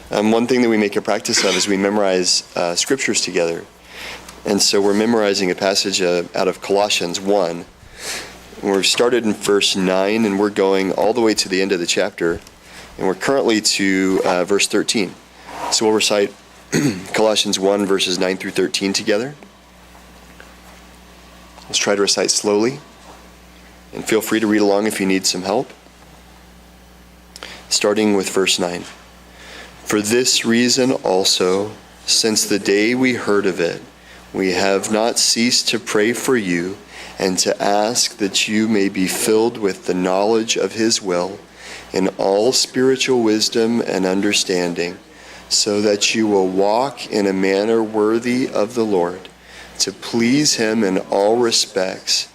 One thing that we make a practice of is we memorize scriptures together. And so we're memorizing a passage out of Colossians 1. We've started in verse 9, and we're going all the way to the end of the chapter. And we're currently to verse 13. So we'll recite Colossians 1, verses 9 through 13 together. Let's try to recite slowly. And feel free to read along if you need some help. Starting with verse 9. For this reason also, since the day we heard of it, we have not ceased to pray for you and to ask that you may be filled with the knowledge of his will in all spiritual wisdom and understanding, so that you will walk in a manner worthy of the Lord, to please him in all respects,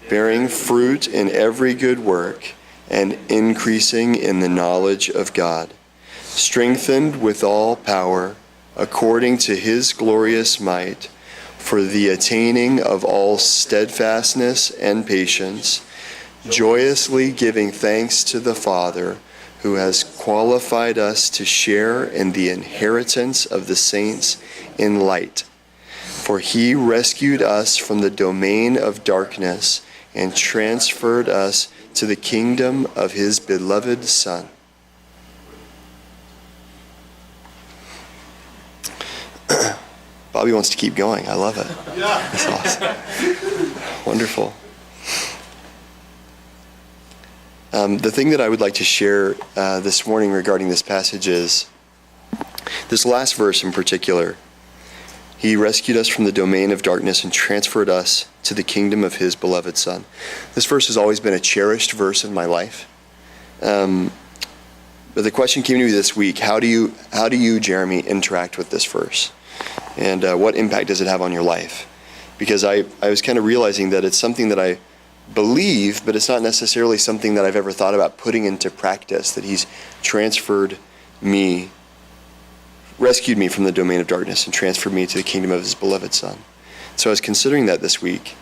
bearing fruit in every good work and increasing in the knowledge of God, strengthened with all power according to his glorious might, for the attaining of all steadfastness and patience, joyously giving thanks to the Father, who has qualified us to share in the inheritance of the saints in light. For he rescued us from the domain of darkness and transferred us to the kingdom of his beloved Son. Bobby wants to keep going. I love it. That's awesome. Wonderful. The thing that I would like to share this morning regarding this passage is this last verse in particular. He rescued us from the domain of darkness and transferred us to the kingdom of his beloved Son. This verse has always been a cherished verse in my life. But the question came to me this week: how do you, Jeremy, interact with this verse? And what impact does it have on your life? Because I was kind of realizing that it's something that I believe, but it's not necessarily something that I've ever thought about putting into practice, that he's rescued me from the domain of darkness and transferred me to the kingdom of his beloved Son. So I was considering that this week,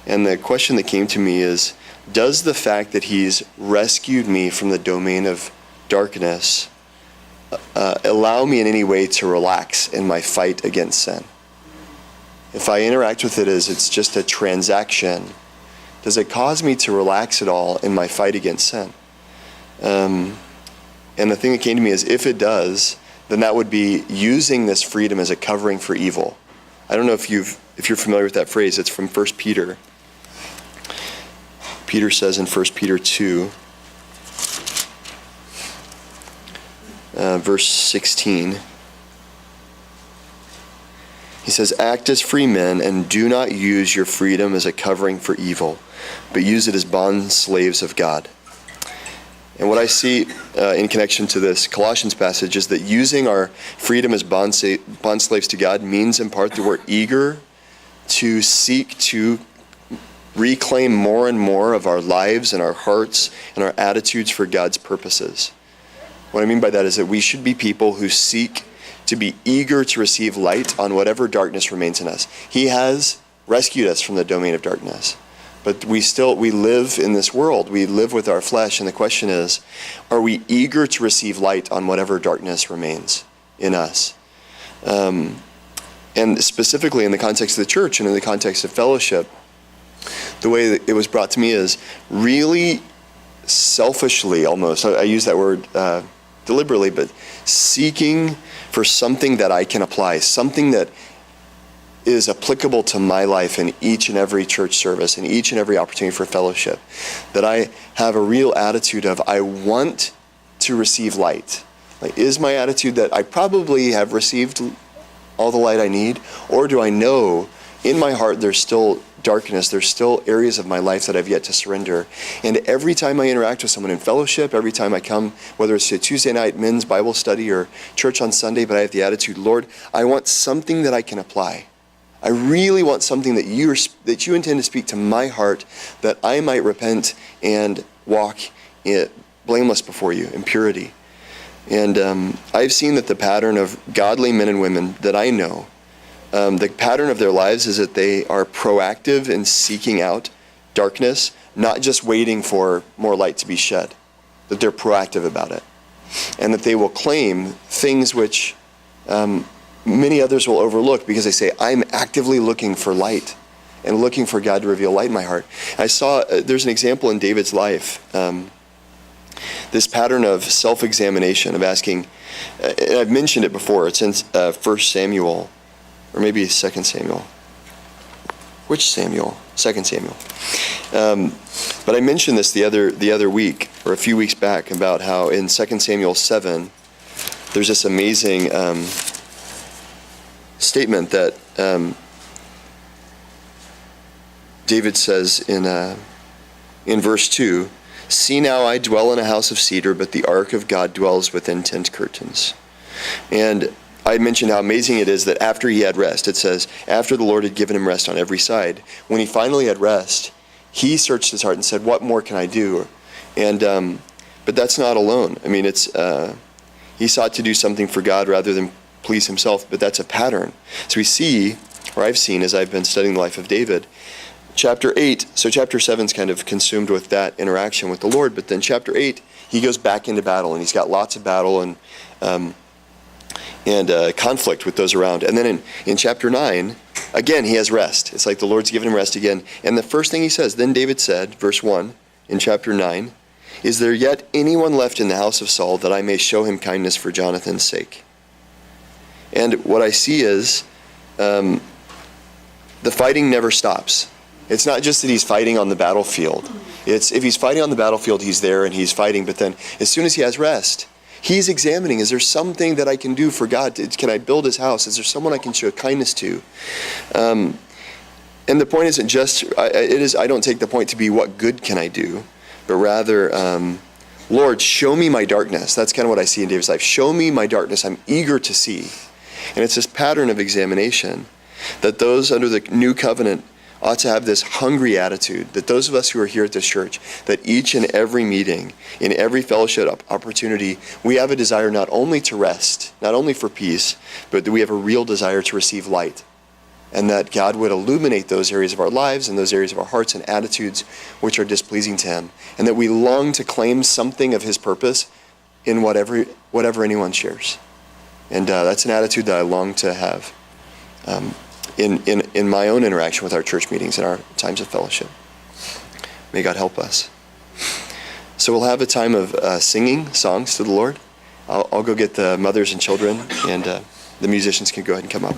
and the question that came to me is, does the fact that he's rescued me from the domain of darkness allow me in any way to relax in my fight against sin? If I interact with it as it's just a transaction, does it cause me to relax at all in my fight against sin? And the thing that came to me is, if it does, then that would be using this freedom as a covering for evil. I don't know if you're familiar with that phrase. It's from 1 Peter. Peter says in 1 Peter 2, verse 16, he says, act as free men and do not use your freedom as a covering for evil, but use it as bond slaves of God. And what I see in connection to this Colossians passage is that using our freedom as bond slaves to God means in part that we're eager to seek to reclaim more and more of our lives and our hearts and our attitudes for God's purposes. What I mean by that is that we should be people who seek to be eager to receive light on whatever darkness remains in us. He has rescued us from the domain of darkness, but we live in this world. We live with our flesh, and the question is, are we eager to receive light on whatever darkness remains in us? And specifically in the context of the church and in the context of fellowship, the way that it was brought to me is really selfishly almost. I use that word deliberately, but seeking for something that I can apply, something that is applicable to my life in each and every church service, in each and every opportunity for fellowship, that I have a real attitude of, I want to receive light. Like, is my attitude that I probably have received all the light I need, or do I know in my heart there's still darkness, there's still areas of my life that I've yet to surrender? And every time I interact with someone in fellowship, every time I come, whether it's to Tuesday night men's Bible study or church on Sunday, but I have the attitude, Lord, I want something that I can apply. I really want something that you intend to speak to my heart, that I might repent and walk blameless before you in purity. And I've seen that the pattern of godly men and women that I know, the pattern of their lives is that they are proactive in seeking out darkness, not just waiting for more light to be shed, that they're proactive about it. and that they will claim things which many others will overlook because they say, I'm actively looking for light and looking for God to reveal light in my heart. I saw, there's an example in David's life, this pattern of self-examination, of asking, and I've mentioned it before, it's in 1 Samuel, or maybe 2 Samuel. Which Samuel? 2 Samuel. But I mentioned this the other week, or a few weeks back, about how in 2 Samuel 7, there's this amazing statement that David says in verse 2, "See now I dwell in a house of cedar, but the ark of God dwells within tent curtains." And I mentioned how amazing it is that after he had rest, it says, after the Lord had given him rest on every side, when he finally had rest, he searched his heart and said, what more can I do? And but that's not alone. I mean, it's he sought to do something for God rather than please himself, but that's a pattern. So we see, or I've seen as I've been studying the life of David, chapter 8, so chapter 7 is kind of consumed with that interaction with the Lord, but then chapter 8, he goes back into battle, and he's got lots of battle and conflict with those around. And then in chapter 9, again, he has rest. It's like the Lord's given him rest again. And the first thing he says, then David said, verse 1, in chapter 9, "Is there yet anyone left in the house of Saul that I may show him kindness for Jonathan's sake?" And what I see is the fighting never stops. It's not just that he's fighting on the battlefield. It's if he's fighting on the battlefield, he's there and he's fighting. But then as soon as he has rest, he's examining, is there something that I can do for God? Can I build his house? Is there someone I can show kindness to? And the point isn't just, I don't take the point to be what good can I do, but rather, Lord, show me my darkness. That's kind of what I see in David's life. Show me my darkness. I'm eager to see. And it's this pattern of examination that those under the new covenant ought to have this hungry attitude, that those of us who are here at this church, that each and every meeting, in every fellowship opportunity, we have a desire not only to rest, not only for peace, but that we have a real desire to receive light. And that God would illuminate those areas of our lives and those areas of our hearts and attitudes which are displeasing to him. And that we long to claim something of his purpose in whatever anyone shares. And that's an attitude that I long to have in my own interaction with our church meetings and our times of fellowship. May God help us. So we'll have a time of singing songs to the Lord. I'll go get the mothers and children, and the musicians can go ahead and come up.